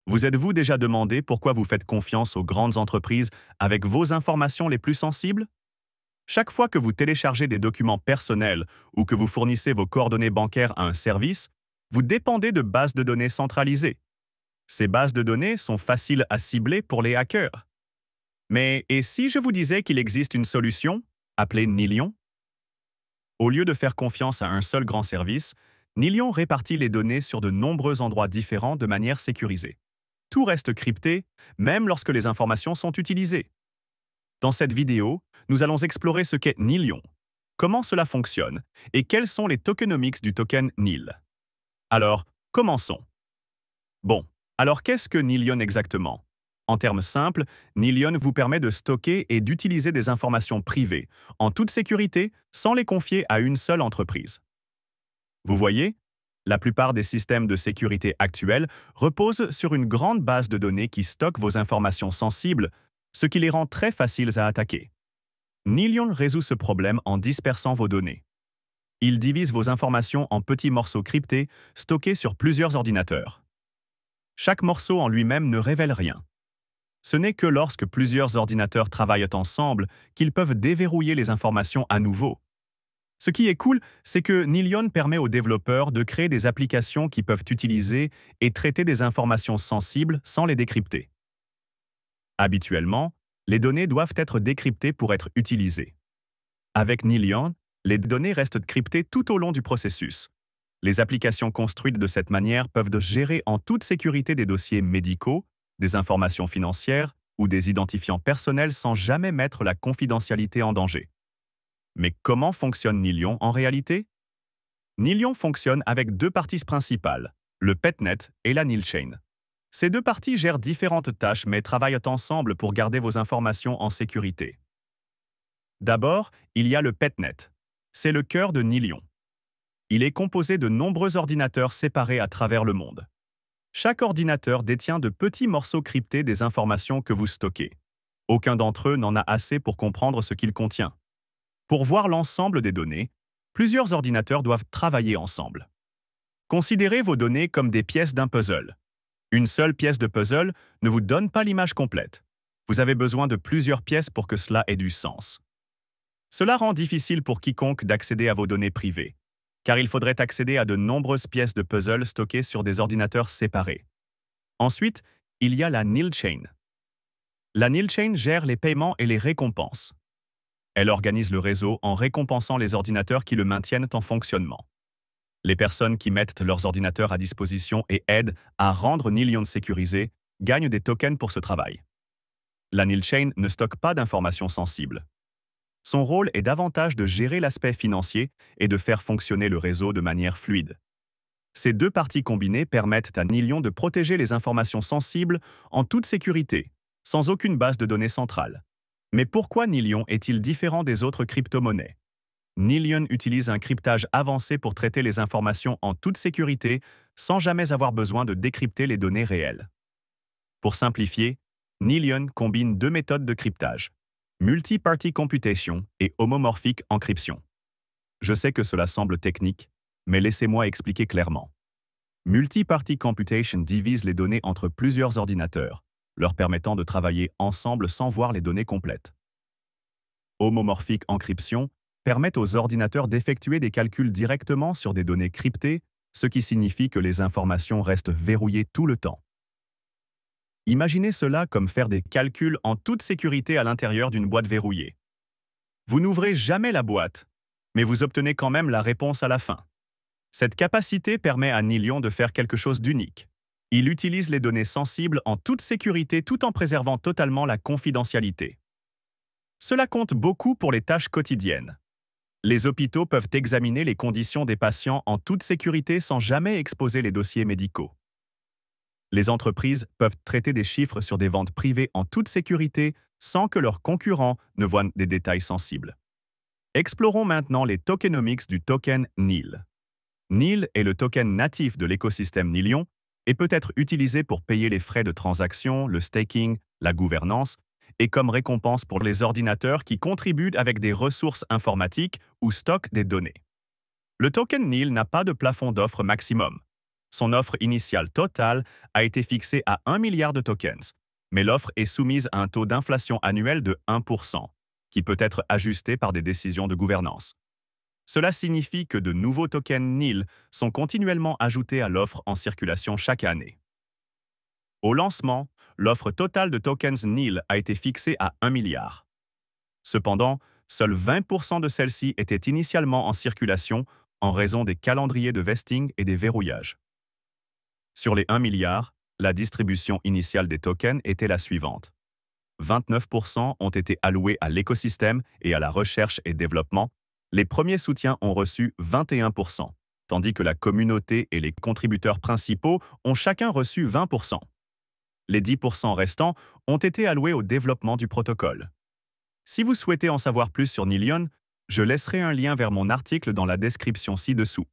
Vous êtes-vous déjà demandé pourquoi vous faites confiance aux grandes entreprises avec vos informations les plus sensibles? Chaque fois que vous téléchargez des documents personnels ou que vous fournissez vos coordonnées bancaires à un service, vous dépendez de bases de données centralisées. Ces bases de données sont faciles à cibler pour les hackers. Mais et si je vous disais qu'il existe une solution, appelée Nilion? Au lieu de faire confiance à un seul grand service, Nilion répartit les données sur de nombreux endroits différents de manière sécurisée. Tout reste crypté, même lorsque les informations sont utilisées. Dans cette vidéo, nous allons explorer ce qu'est Nilion, comment cela fonctionne et quels sont les tokenomics du token NIL. Alors, commençons. Bon, alors qu'est-ce que Nilion exactement? En termes simples, Nilion vous permet de stocker et d'utiliser des informations privées, en toute sécurité, sans les confier à une seule entreprise. Vous voyez, la plupart des systèmes de sécurité actuels reposent sur une grande base de données qui stocke vos informations sensibles, ce qui les rend très faciles à attaquer. Nilion résout ce problème en dispersant vos données. Il divise vos informations en petits morceaux cryptés stockés sur plusieurs ordinateurs. Chaque morceau en lui-même ne révèle rien. Ce n'est que lorsque plusieurs ordinateurs travaillent ensemble qu'ils peuvent déverrouiller les informations à nouveau. Ce qui est cool, c'est que Nilion permet aux développeurs de créer des applications qui peuvent utiliser et traiter des informations sensibles sans les décrypter. Habituellement, les données doivent être décryptées pour être utilisées. Avec Nilion, les données restent cryptées tout au long du processus. Les applications construites de cette manière peuvent gérer en toute sécurité des dossiers médicaux, des informations financières ou des identifiants personnels sans jamais mettre la confidentialité en danger. Mais comment fonctionne Nilion en réalité? Nilion fonctionne avec deux parties principales, le Petnet et la Nilchain. Ces deux parties gèrent différentes tâches mais travaillent ensemble pour garder vos informations en sécurité. D'abord, il y a le Petnet. C'est le cœur de Nilion. Il est composé de nombreux ordinateurs séparés à travers le monde. Chaque ordinateur détient de petits morceaux cryptés des informations que vous stockez. Aucun d'entre eux n'en a assez pour comprendre ce qu'il contient. Pour voir l'ensemble des données, plusieurs ordinateurs doivent travailler ensemble. Considérez vos données comme des pièces d'un puzzle. Une seule pièce de puzzle ne vous donne pas l'image complète. Vous avez besoin de plusieurs pièces pour que cela ait du sens. Cela rend difficile pour quiconque d'accéder à vos données privées, car il faudrait accéder à de nombreuses pièces de puzzle stockées sur des ordinateurs séparés. Ensuite, il y a la Nilchain. La Nilchain gère les paiements et les récompenses. Elle organise le réseau en récompensant les ordinateurs qui le maintiennent en fonctionnement. Les personnes qui mettent leurs ordinateurs à disposition et aident à rendre Nilion sécurisé gagnent des tokens pour ce travail. La Nilchain ne stocke pas d'informations sensibles. Son rôle est davantage de gérer l'aspect financier et de faire fonctionner le réseau de manière fluide. Ces deux parties combinées permettent à Nilion de protéger les informations sensibles en toute sécurité, sans aucune base de données centrale. Mais pourquoi Nilion est-il différent des autres crypto-monnaies? Nilion utilise un cryptage avancé pour traiter les informations en toute sécurité sans jamais avoir besoin de décrypter les données réelles. Pour simplifier, Nilion combine deux méthodes de cryptage, Multi-Party Computation et Homomorphic Encryption. Je sais que cela semble technique, mais laissez-moi expliquer clairement. Multi-Party Computation divise les données entre plusieurs ordinateurs, leur permettant de travailler ensemble sans voir les données complètes. Homomorphic Encryption permet aux ordinateurs d'effectuer des calculs directement sur des données cryptées, ce qui signifie que les informations restent verrouillées tout le temps. Imaginez cela comme faire des calculs en toute sécurité à l'intérieur d'une boîte verrouillée. Vous n'ouvrez jamais la boîte, mais vous obtenez quand même la réponse à la fin. Cette capacité permet à Nilion de faire quelque chose d'unique. Il utilise les données sensibles en toute sécurité tout en préservant totalement la confidentialité. Cela compte beaucoup pour les tâches quotidiennes. Les hôpitaux peuvent examiner les conditions des patients en toute sécurité sans jamais exposer les dossiers médicaux. Les entreprises peuvent traiter des chiffres sur des ventes privées en toute sécurité sans que leurs concurrents ne voient des détails sensibles. Explorons maintenant les tokenomics du token NIL. NIL est le token natif de l'écosystème Nilion et peut être utilisé pour payer les frais de transaction, le staking, la gouvernance, et comme récompense pour les ordinateurs qui contribuent avec des ressources informatiques ou stockent des données. Le token NIL n'a pas de plafond d'offre maximum. Son offre initiale totale a été fixée à 1 milliard de tokens, mais l'offre est soumise à un taux d'inflation annuel de 1%, qui peut être ajusté par des décisions de gouvernance. Cela signifie que de nouveaux tokens NIL sont continuellement ajoutés à l'offre en circulation chaque année. Au lancement, l'offre totale de tokens NIL a été fixée à 1 milliard. Cependant, seuls 20% de celles-ci étaient initialement en circulation en raison des calendriers de vesting et des verrouillages. Sur les 1 milliard, la distribution initiale des tokens était la suivante. 29% ont été alloués à l'écosystème et à la recherche et développement. Les premiers soutiens ont reçu 21%, tandis que la communauté et les contributeurs principaux ont chacun reçu 20%. Les 10% restants ont été alloués au développement du protocole. Si vous souhaitez en savoir plus sur Nilion, je laisserai un lien vers mon article dans la description ci-dessous.